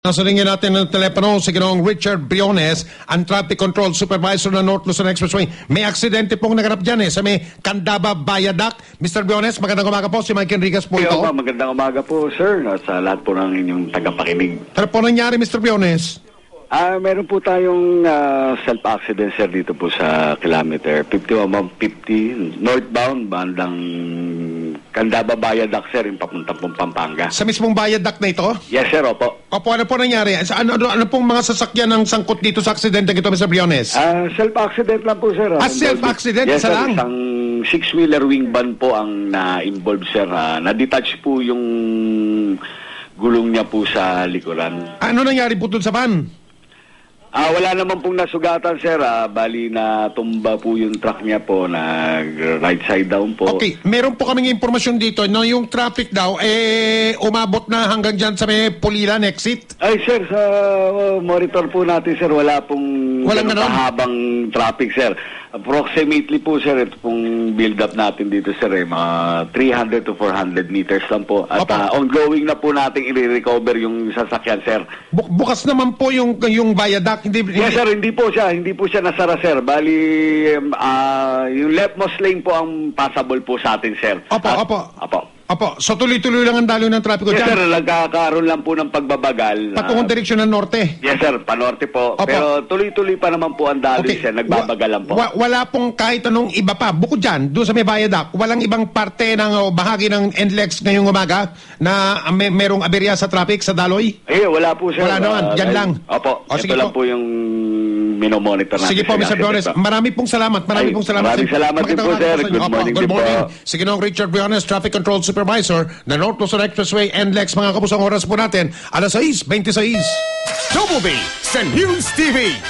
Nasalingin natin ng telepono si Ginoong Richard Briones, ang Traffic Control Supervisor ng North Luzon Expressway. May aksidente pong naganap dyan sa may Candaba Viaduct. Mr. Briones, magandang umaga po. Si Mike Enriquez po ito. Magandang umaga po, sir. Sa lahat po ng inyong tagapakinig. Ano po nangyari, Mr. Briones? Meron po tayong self-accident, sir, dito po sa kilometer 5150 northbound, bandang Candaba Viaduct, sir, yung papuntang pong Pampanga. Sa mismong viaduct na ito? Yes, sir, opo. Opo, ano po nangyari? Ano pong mga sasakyan ng sangkot dito sa aksidente ito, Mr. Briones? Self-accident lang po, sir. Self-accident? Yes, Isa sir, lang? isang six-wheeler wing van po ang na-involved, sir. Na-detach po yung gulong niya po sa likuran. Ano nangyari po dun sa van? Wala naman pong nasugatan, sir. Bali na tumba po yung truck niya po na right side down po. Okay, meron po kaming impormasyon dito na yung traffic daw umabot na hanggang dyan sa may Pulilan exit. Ay, sir, sa monitor po natin, sir, wala pong kahabang traffic, sir. Approximately po, sir, ito pong build-up natin dito, sir, mga 300 to 400 meters lang po. At ongoing na po natin i-recover yung sasakyan, sir. Bukas naman po yung viaduct. Yes, sir, hindi po siya nasara, sir. Bali, yung leftmost lane po ang passable po sa atin, sir. Opo. So tuloy-tuloy lang ang daloy ng trapiko dyan? Yes, sir. Nagkakaroon lang po ng pagbabagal. Patungong direksyon ng norte? Yes, sir. Panorte po. Opo. Pero tuloy-tuloy pa naman po ang daloy, sir. Nagbabagal lang po. Wala pong kahit anong iba pa. Bukod dyan, doon sa may viaduct, walang ibang parte ng bahagi ng NLEX ngayong umaga na merong aberya sa traffic, sa daloy? Wala po, sir. Wala naman. Dyan lang. Opo. Ito lang po yung minomonitor natin. Sige po, Mr. Briones. Marami pong salamat. Maraming salamat din po, sir. Good morning. Sige nung Richard Briones, Traffic Control Supervisor na North Luzon Expressway NLEX. Mga kapusang oras po natin, 6:26. Double B sa News TV.